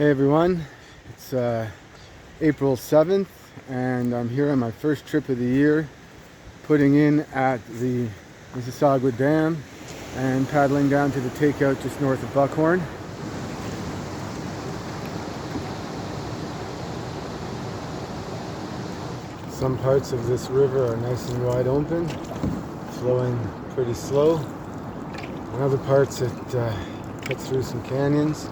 Hey everyone, it's April 7th and I'm here on my first trip of the year, putting in at the Mississagua Dam and paddling down to the takeout just north of Buckhorn. Some parts of this river are nice and wide open, flowing pretty slow. In other parts it cuts through some canyons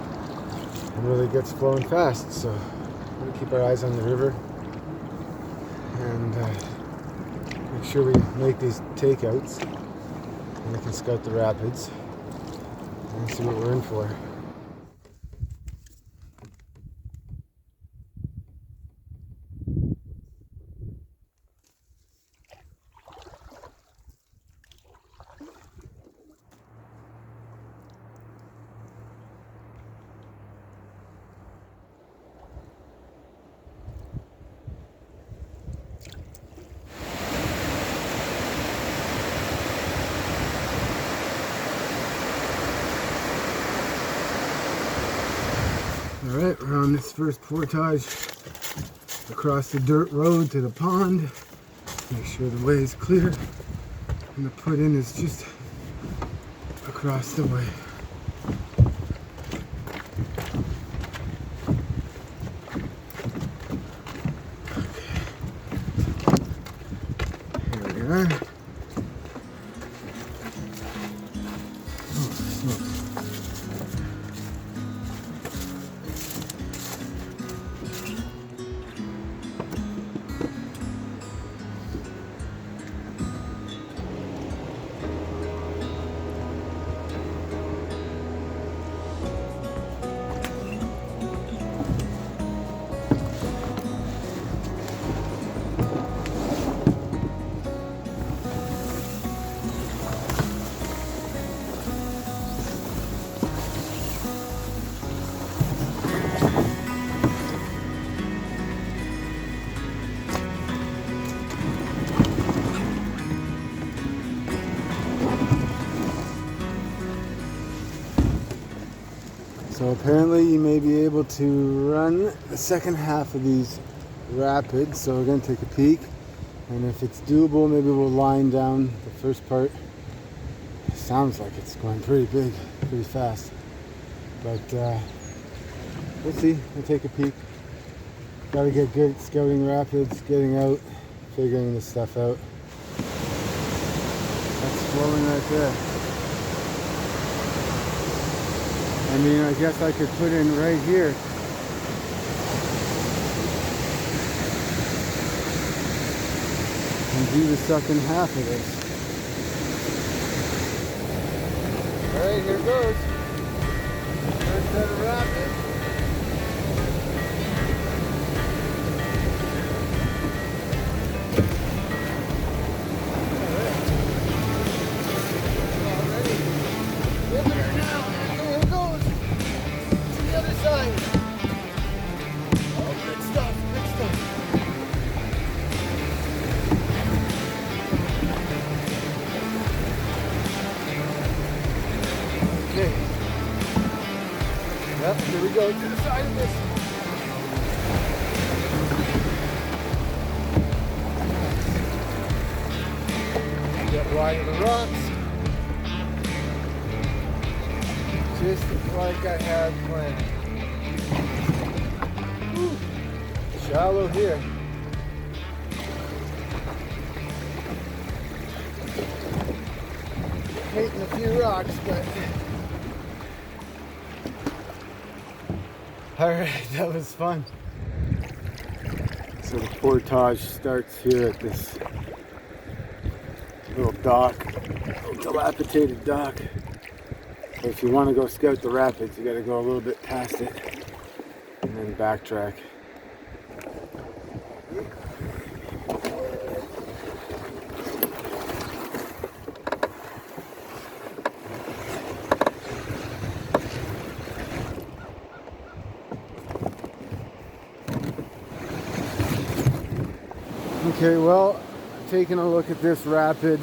and really gets flowing fast, so we're going to keep our eyes on the river and make sure we make these takeouts and we can scout the rapids and see what we're in for. Alright, we're on this first portage across the dirt road to the pond. Make sure the way is clear. And the put in is just across the way. Okay. Here we are. So apparently you may be able to run the second half of these rapids, so we're going to take a peek, and if it's doable maybe we'll line down the first part. It sounds like it's going pretty big, pretty fast, but we'll see. We'll take a peek. Got to get good at scouting rapids, getting out, figuring this stuff out. That's flowing right there. I mean, I guess I could put in right here. And do the second half of this. Alright, here goes. First set of rapids. Yep, here we go to the side of this. Get wide of the rocks. Just like I had planned. Whew. Shallow here. Hating a few rocks, but alright, that was fun. So the portage starts here at this little dock, little dilapidated dock. But if you want to go scout the rapids, you got to go a little bit past it and then backtrack. Okay, well, taking a look at this rapid,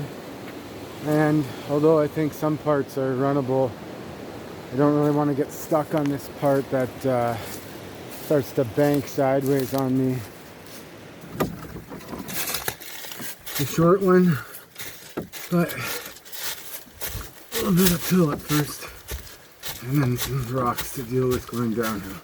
and although I think some parts are runnable, I don't really want to get stuck on this part that starts to bank sideways on me. A short one, but a little bit uphill at first, and then some rocks to deal with going downhill.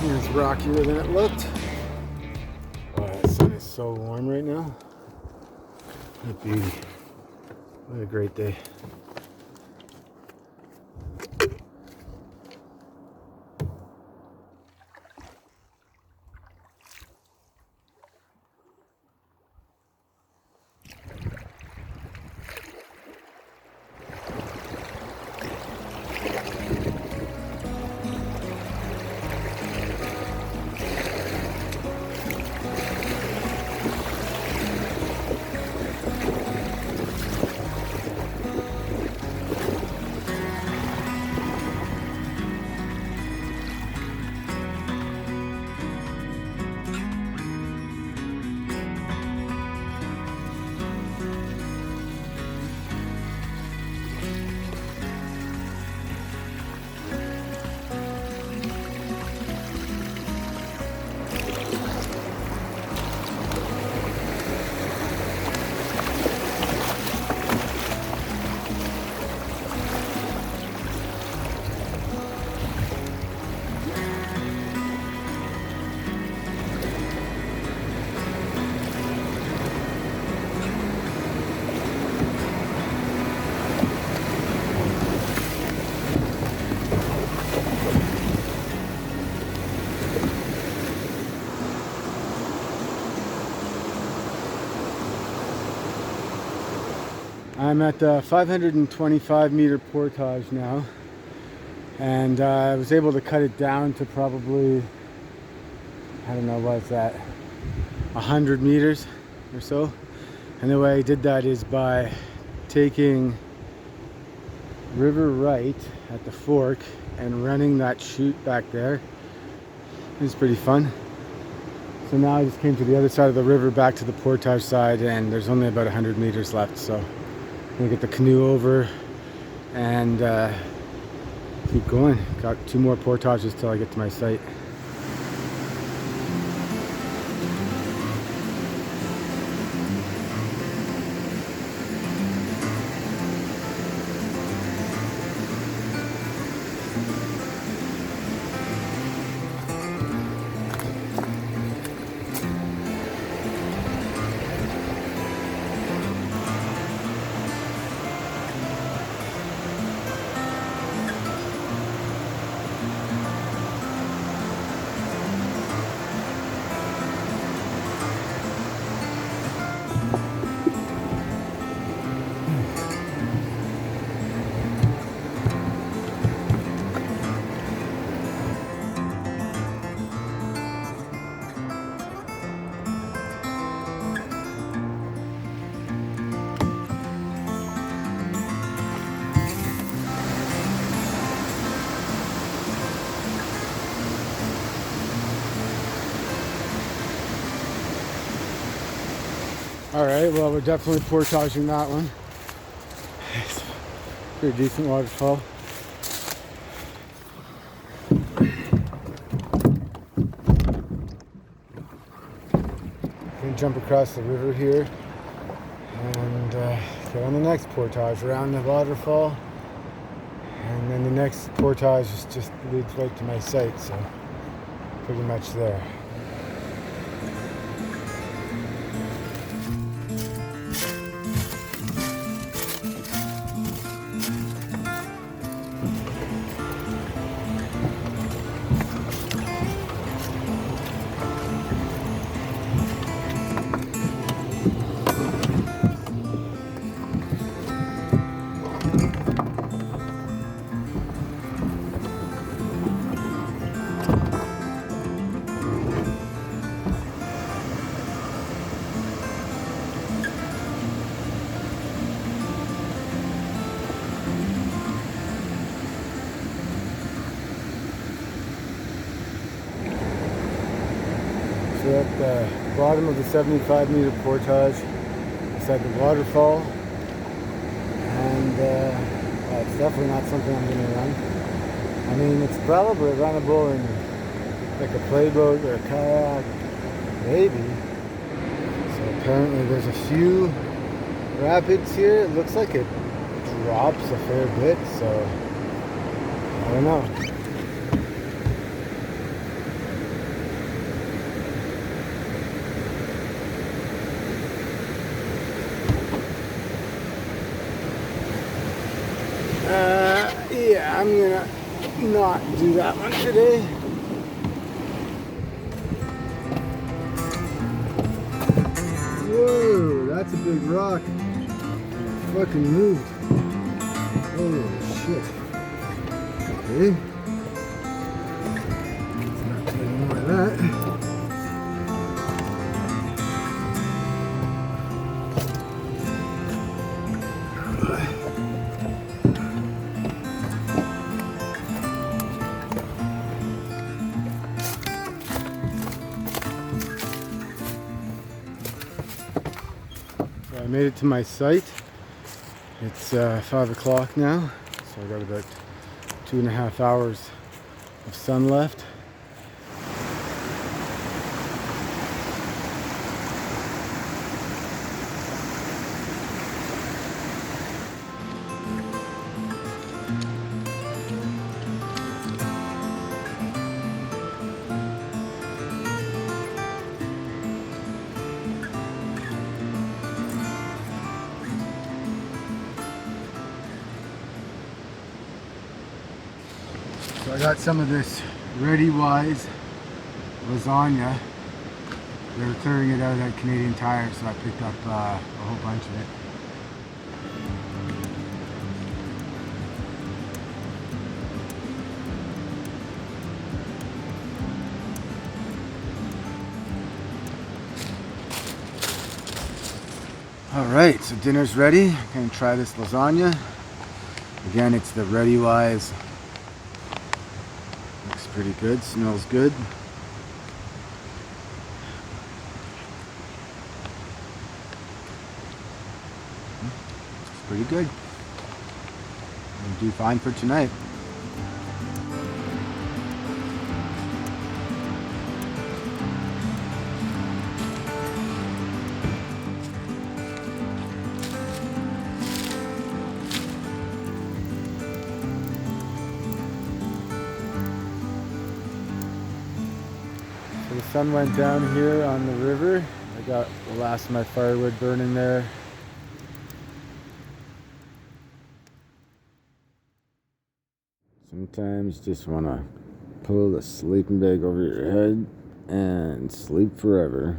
It's rockier than it looked. Oh, the sun is so warm right now. What a beauty. What a great day. I'm at the 525 meter portage now, and I was able to cut it down to probably, I don't know, what's that, 100 meters or so. And the way I did that is by taking river right at the fork and running that chute back there. It was pretty fun. So now I just came to the other side of the river, back to the portage side, and there's only about 100 meters left. So I'm gonna get the canoe over and keep going. Got 2 more portages till I get to my site. Alright, well, we're definitely portaging that one. It's a pretty decent waterfall. Gonna jump across the river here and get on the next portage around the waterfall, and then the next portage just leads right to my site, so pretty much there. So we're at the bottom of the 75-meter portage beside the waterfall, and it's definitely not something I'm going to run. I mean, it's probably runnable in like a playboat or a kayak, maybe. So apparently there's a few rapids here. It looks like it drops a fair bit, so I don't know. Yeah, I'm gonna not do that one today. Whoa, that's a big rock. It fucking moved. Holy shit. Okay. Let's not do any more of that. I made it to my site. It's 5 o'clock now, so I got about 2.5 hours of sun left. So I got some of this Ready Wise lasagna. They were clearing it out at Canadian Tire, so I picked up a whole bunch of it. Alright, so dinner's ready. I'm going to try this lasagna. Again, it's the Ready Wise. Looks pretty good, smells good. It's pretty good. I'll do fine for tonight. So the sun went down here on the river. I got the last of my firewood burning there. Sometimes you just want to pull the sleeping bag over your head and sleep forever.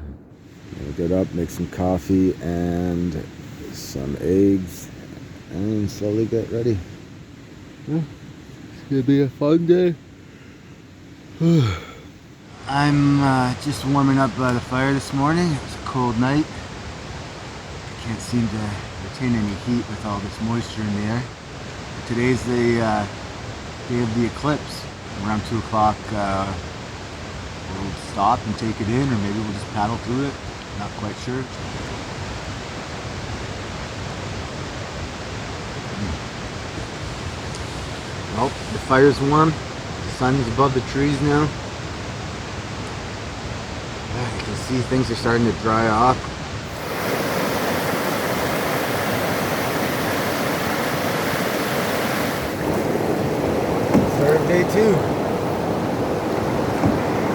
I'll get up, make some coffee and some eggs, and slowly get ready. It's gonna be a fun day. I'm just warming up by the fire this morning. It was a cold night. Can't seem to retain any heat with all this moisture in the air. Today's the day of the eclipse. Around 2 o'clock we'll stop and take it in, or maybe we'll just paddle through it. Not quite sure. Well, the fire's warm. The sun's above the trees now. You can see things are starting to dry off. Third day too.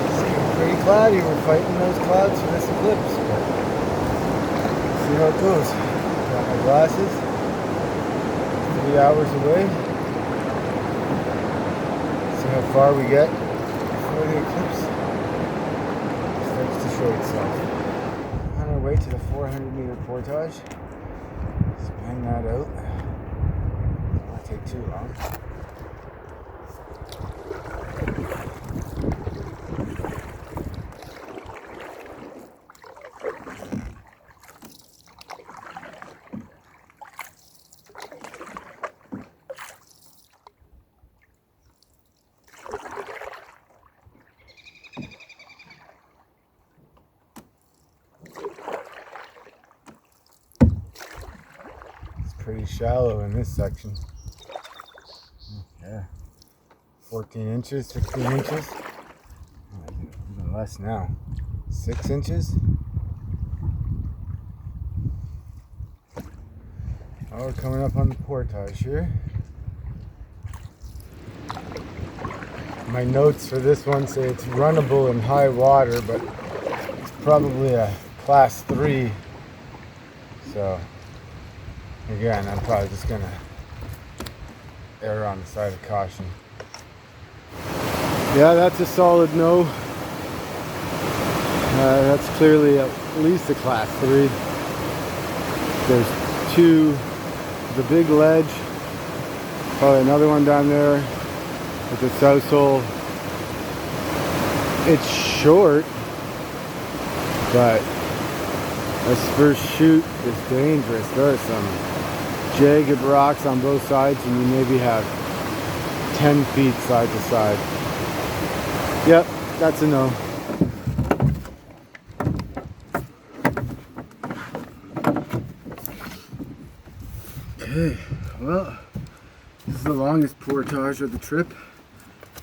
It's pretty cloudy. We're fighting those clouds for this eclipse. But see how it goes. Got my glasses. 3 hours away. See how far we get before the eclipse starts to show itself. On our way to the 400-meter portage. Let's bang that out. It won't take too long. pretty shallow in this section. Yeah, 14 inches, 16 inches. Oh, even less now. 6 inches. Oh, we're coming up on the portage here. My notes for this one say it's runnable in high water, but it's probably a class 3. So again, I'm probably just gonna err on the side of caution. Yeah, that's a solid no. That's clearly at least a class 3. There's 2, the big ledge, probably another one down there with the south sole. It's short, but this first shoot is dangerous. There are some jagged rocks on both sides, and you maybe have 10 feet side to side. Yep, that's a no. Okay, well, this is the longest portage of the trip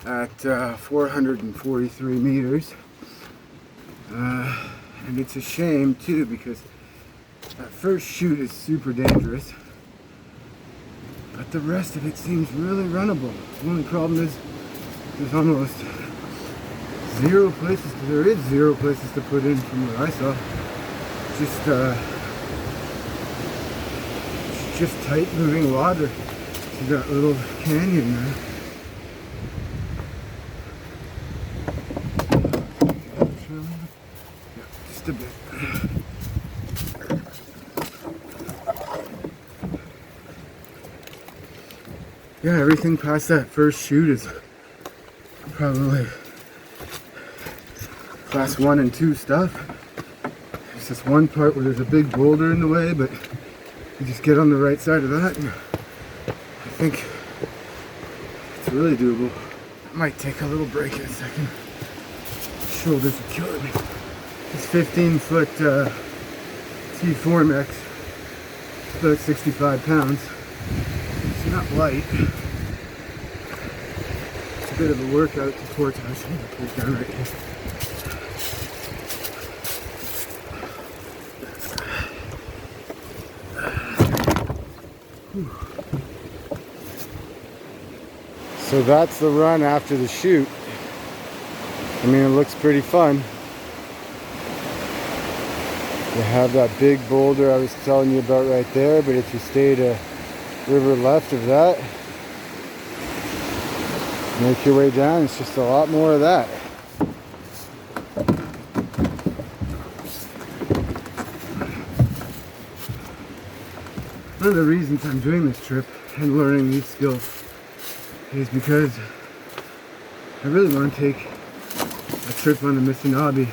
at 443 meters. And it's a shame too, because that first shoot is super dangerous, but the rest of it seems really runnable. The only problem is there's almost zero places, there is zero places to put in from what I saw. It's just tight moving water to that little canyon there. Just a bit. Yeah, everything past that first shoot is probably class 1 and 2 stuff. There's this one part where there's a big boulder in the way, but you just get on the right side of that, and I think it's really doable. I might take a little break in a second. Shoulders are killing me. This 15-foot T4 Max, about 65 pounds. It's not light. It's a bit of a workout to portage. I'm going to put it down right here. So that's the run after the shoot. I mean, it looks pretty fun. You have that big boulder I was telling you about right there, but if you stayed a river left of that, make your way down, it's just a lot more of that. One of the reasons I'm doing this trip and learning these skills is because I really want to take a trip on the Mississagua.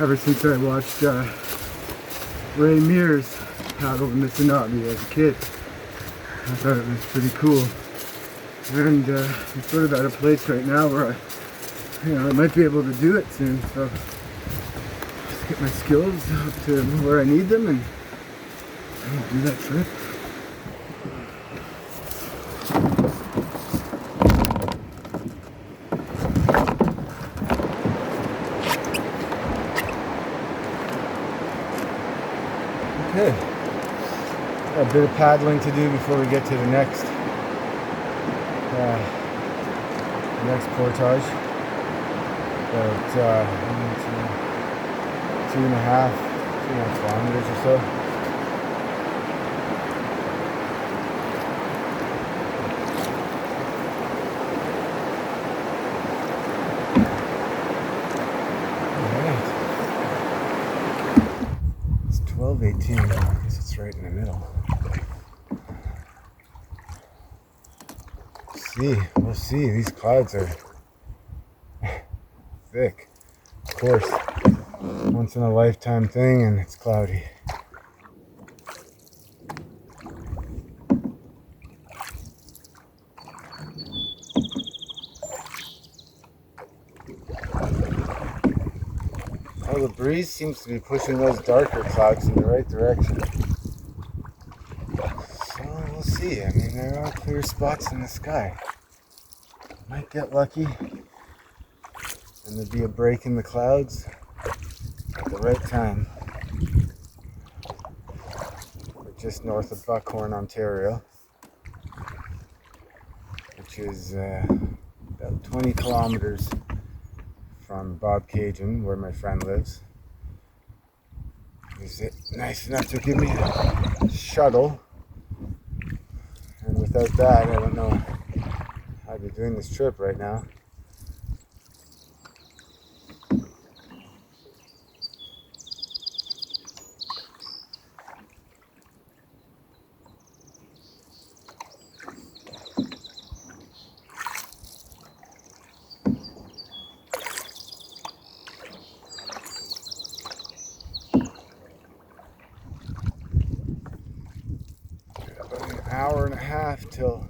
Ever since I watched Ray Mears paddle the Mississagua as a kid, I thought it was pretty cool. And I'm sort of at a place right now where I might be able to do it soon. So just get my skills up to where I need them and do that trip. Okay, got a bit of paddling to do before we get to the next portage. About 2.5 kilometers or so. Alright. It's 12:18, I guess it's right in the middle. We'll see. These clouds are thick. Of course, once in a lifetime thing, and it's cloudy. Well, the breeze seems to be pushing those darker clouds in the right direction. see. I mean, there are clear spots in the sky. Might get lucky and there'd be a break in the clouds at the right time. We're just north of Buckhorn, Ontario, which is about 20 kilometers from Bobcaygeon, where my friend lives. He's nice enough to give me a shuttle, and without that, I don't know how I'd be doing this trip right now. Hour and a half till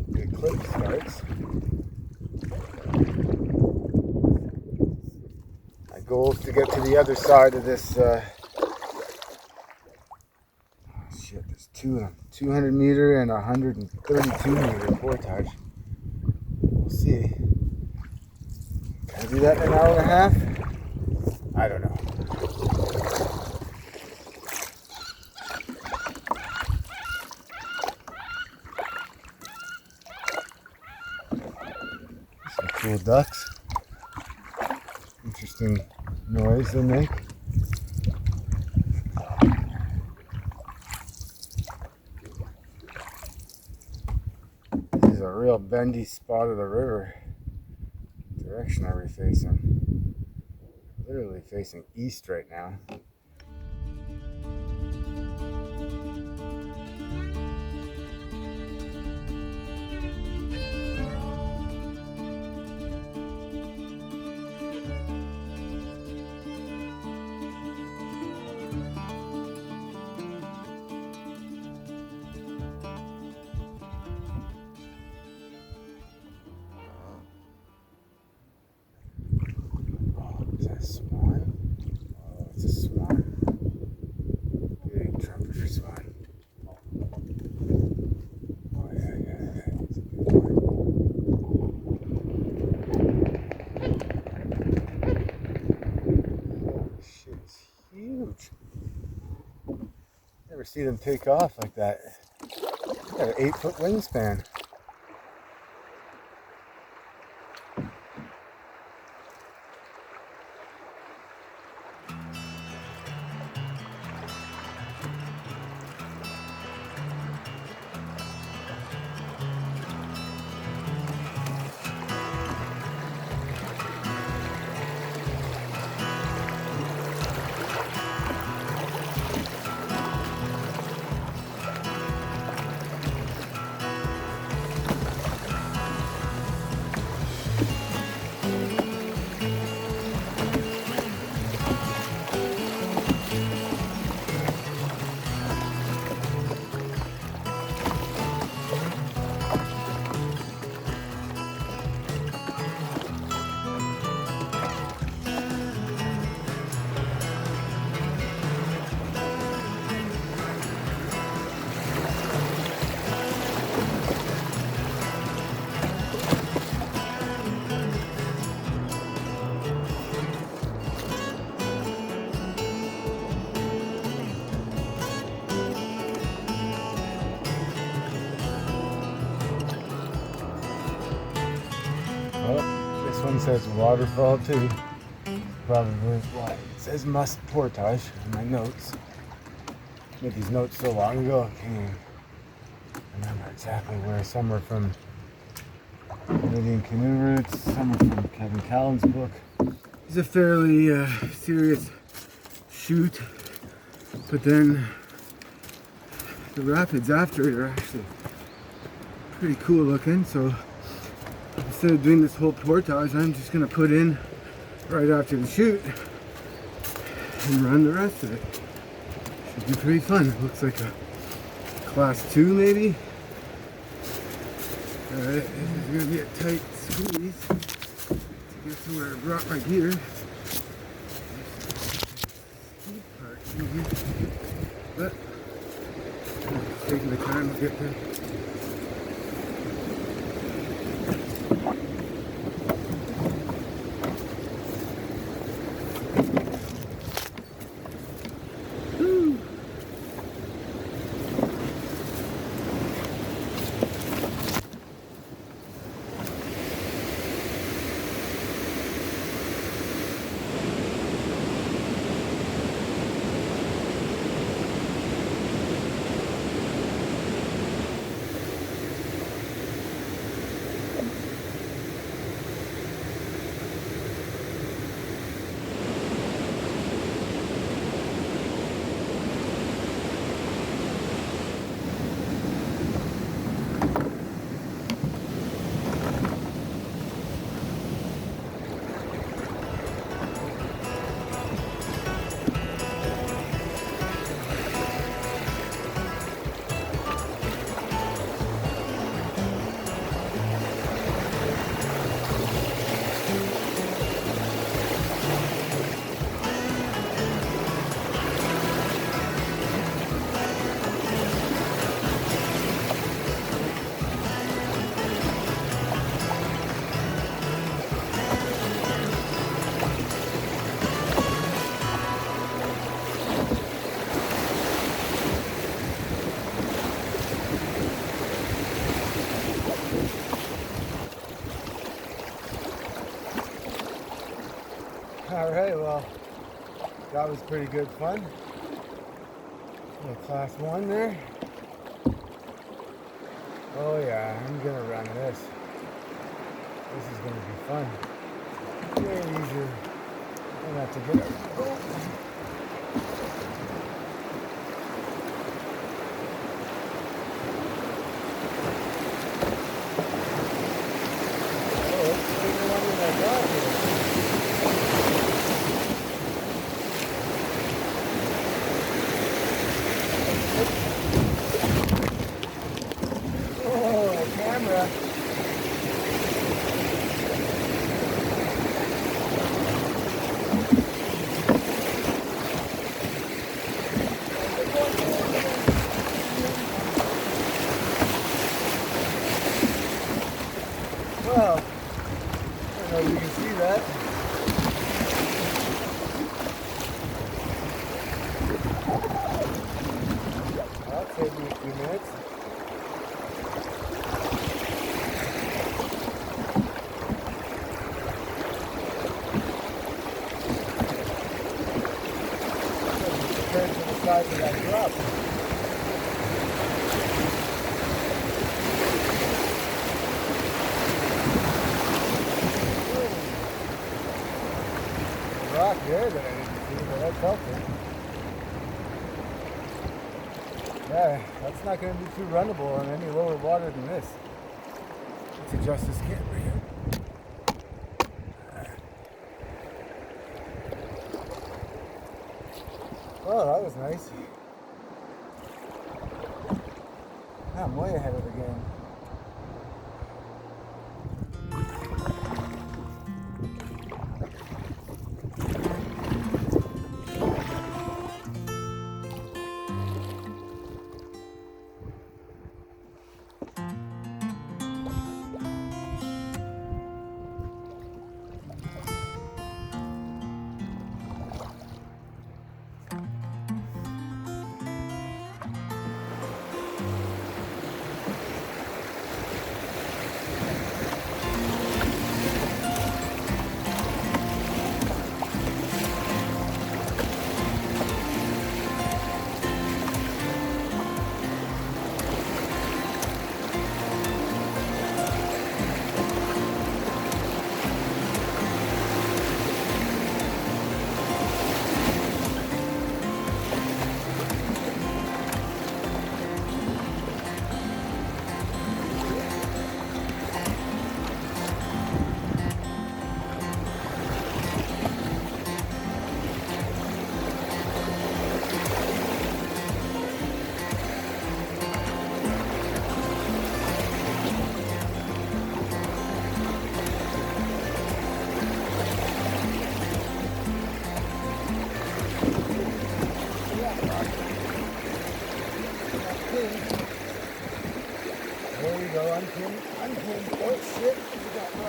the eclipse starts. My goal is to get to the other side of this. There's two of them: 200 meter and 132 meter portage. We'll see. Can I do that in an hour and a half? I don't know. Cool ducks. Interesting noise they make. This is a real bendy spot of the river. What direction are we facing? Literally facing east right now. Is that a swan? Oh, it's a swan. Big trumpeter swan. Oh yeah. It's a big one. Holy shit, it's huge. Never see them take off like that. It's got an 8-foot wingspan. Well, this one says waterfall too. Probably why it says must portage in my notes. Made these notes so long ago, I can't even remember exactly where. Some are from Canadian Canoe Routes, some are from Kevin Callan's book. It's a fairly serious shoot, but then the rapids after it are actually pretty cool looking. So instead of doing this whole portage, I'm just going to put in right after the shoot and run the rest of it. Should be pretty fun. It looks like a class 2 maybe. Alright, this is going to be a tight squeeze to get to where I brought my gear. But taking the time to get there. Alright, well, that was pretty good fun. Class 1 there. Oh yeah, I'm gonna run this. This is gonna be fun. Way easier. I'm gonna have to get it. Oh, it's the bigger one than I got here. Camera. Well, I don't know if you can see that. That'll save me a few minutes. Compared to the size of that drop. Rock there that I didn't see, but that's helpful. Yeah, that's not going to be too runnable on any lower water than this. Let's adjust this camera here. Oh, that was nice. I'm way ahead of the game.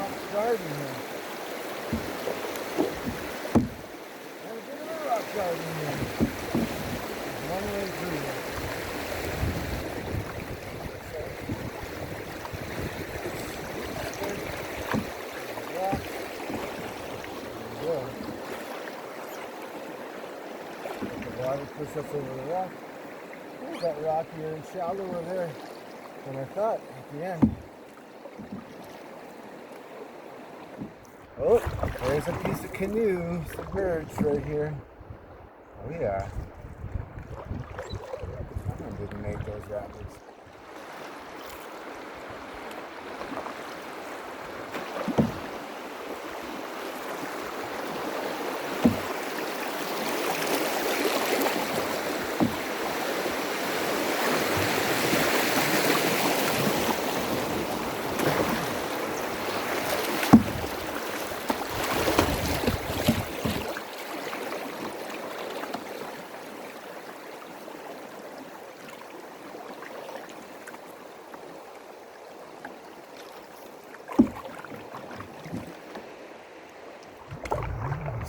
rock garden here. And a bit of a rock garden here. There's one way through here. Rock. There we go. Let the water push up over the rock. It got rockier and shallower there than I thought at the end. Oh, there's a piece of canoe submerged right here. Oh yeah. That one didn't make those rapids.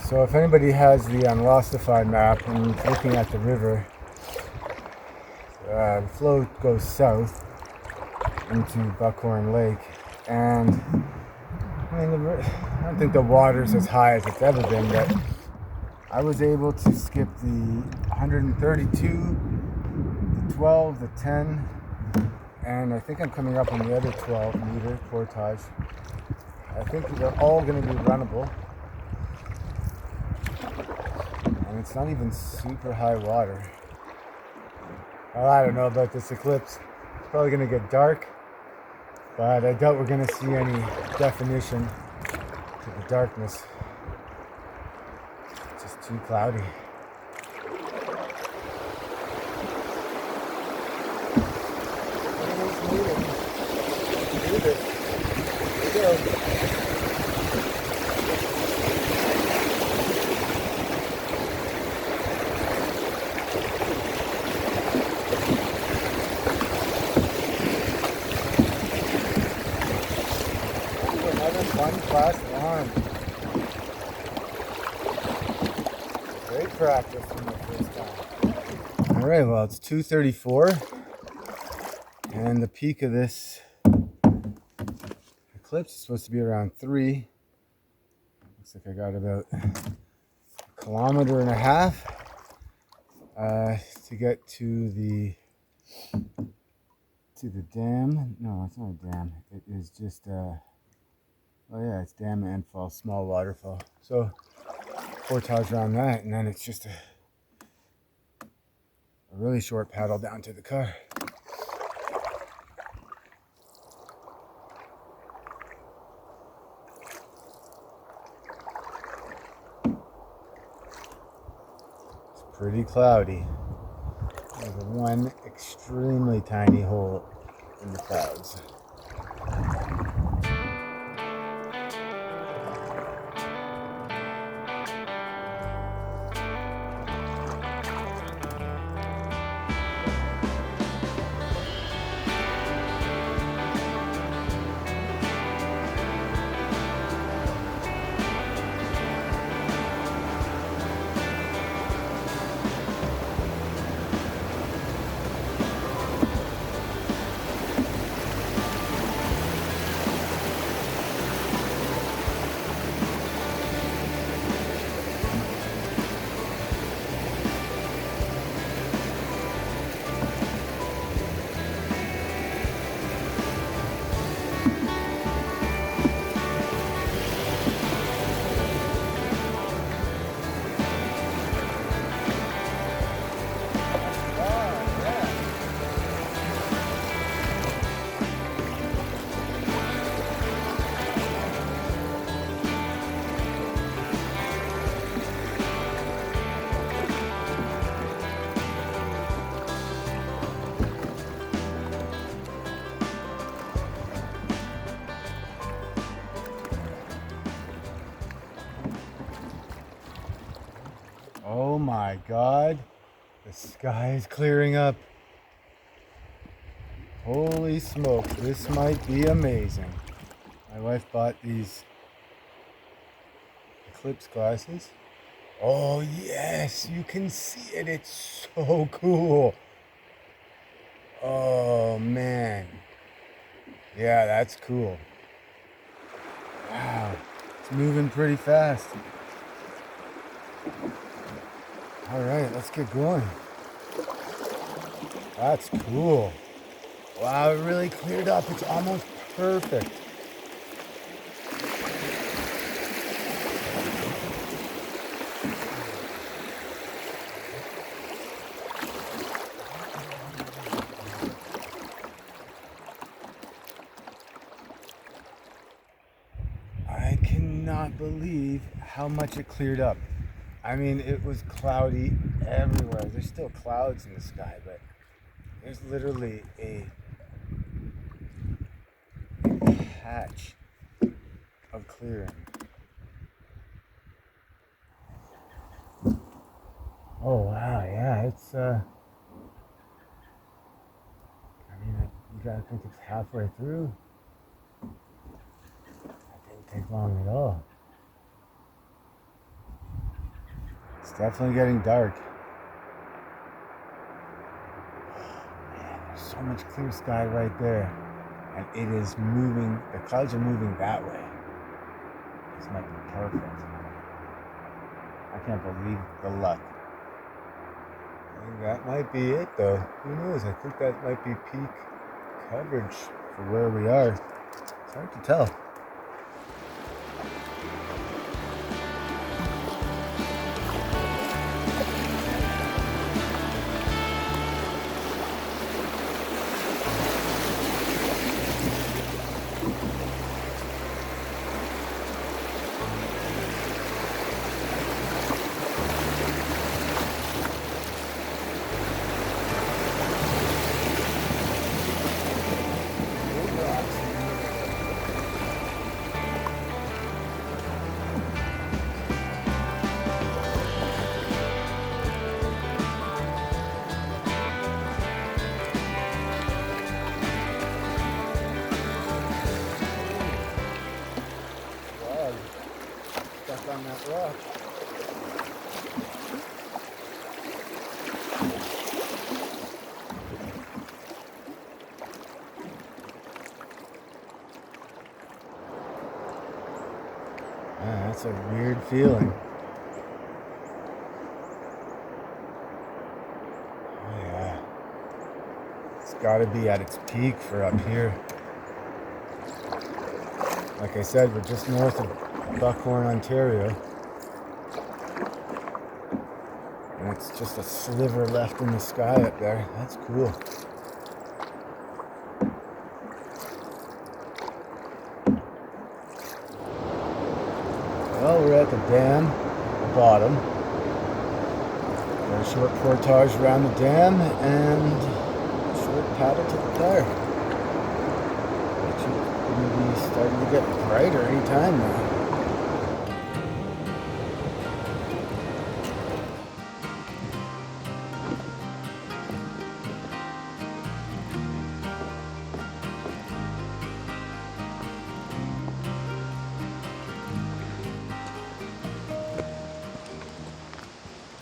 So if anybody has the Unlostified map and is looking at the river, the flow goes south into Buckhorn Lake, and I mean, I don't think the water's as high as it's ever been, but I was able to skip the 132, the 12, the 10, and I think I'm coming up on the other 12-meter portage. I think they're all going to be runnable. And it's not even super high water. Well, I don't know about this eclipse. It's probably going to get dark, but I doubt we're going to see any definition to the darkness. It's just too cloudy. Everything's moving. Do this. Here we go. One class one. Great practice for my first time. Alright, well it's 2:34 and the peak of this eclipse is supposed to be around 3. Looks like I got about a kilometer and a half to get to the dam. No, it's not a dam. It is just oh yeah, it's dam and fall, small waterfall. So portage around that, and then it's just a really short paddle down to the car. It's pretty cloudy. There's one extremely tiny hole in the clouds. Oh my God, the sky is clearing up. Holy smokes, this might be amazing. My wife bought these eclipse glasses. Oh yes, you can see it. It's so cool. Oh man. Yeah, that's cool. Wow. It's moving pretty fast. All right, let's get going. That's cool. Wow, it really cleared up. It's almost perfect. I cannot believe how much it cleared up. I mean, it was cloudy everywhere. There's still clouds in the sky, but there's literally a patch of clearing. Oh wow, yeah, it's I mean, you gotta think it's halfway through. That didn't take long at all. It's definitely getting dark. Man, there's so much clear sky right there. And it is moving, the clouds are moving that way. This might be perfect. I can't believe the luck. I think that might be it though. Who knows? I think that might be peak coverage for where we are. It's hard to tell. Stuck on that rock. Man, that's a weird feeling. Oh yeah. It's gotta be at its peak for up here. Like I said, we're just north of Buckhorn, Ontario. And it's just a sliver left in the sky up there. That's cool. Well, we're at the dam, the bottom. Got a short portage around the dam and a short paddle to the car. Which is going to be starting to get brighter anytime now.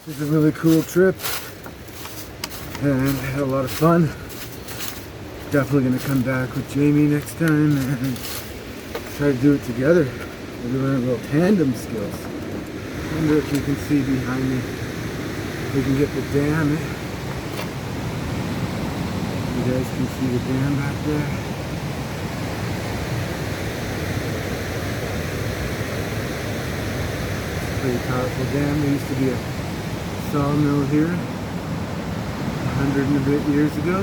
This is a really cool trip and I had a lot of fun. Definitely going to come back with Jamie next time and try to do it together. Maybe learn a little tandem skills. I wonder if you can see behind me. We can get the dam. You guys can see the dam back there. Pretty powerful dam. There used to be a sawmill here 100 and a bit years ago.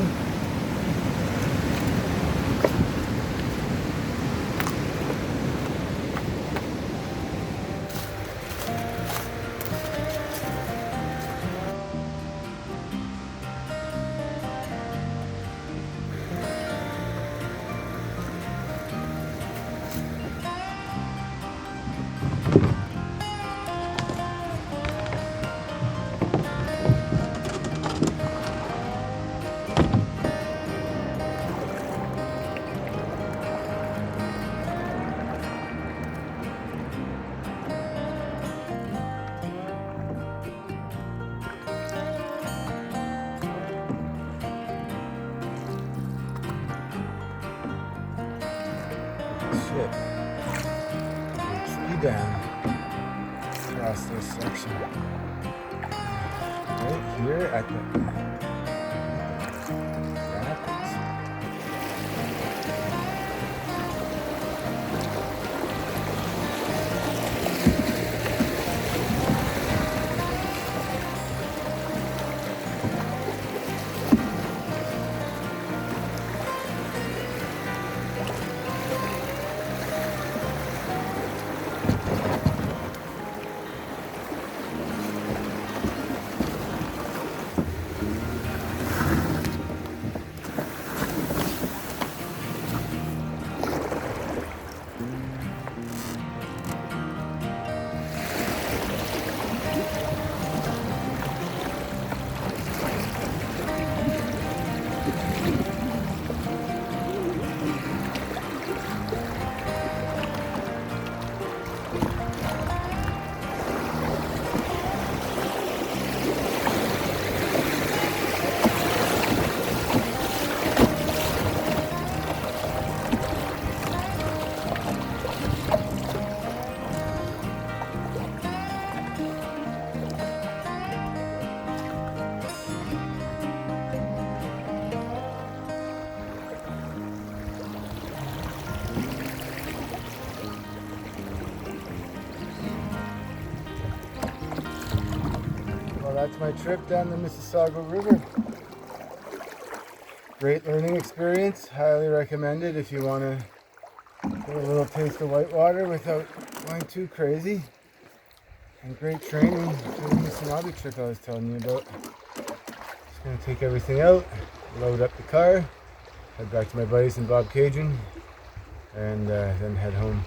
down across this section. Right here at the rapids. Well, that's my trip down the Mississagua River. Great learning experience. Highly recommended if you want to get a little taste of whitewater without going too crazy. And great training for the Mississagua trip I was telling you about. Just going to take everything out, load up the car, head back to my buddies in Bob Cajun, and then head home.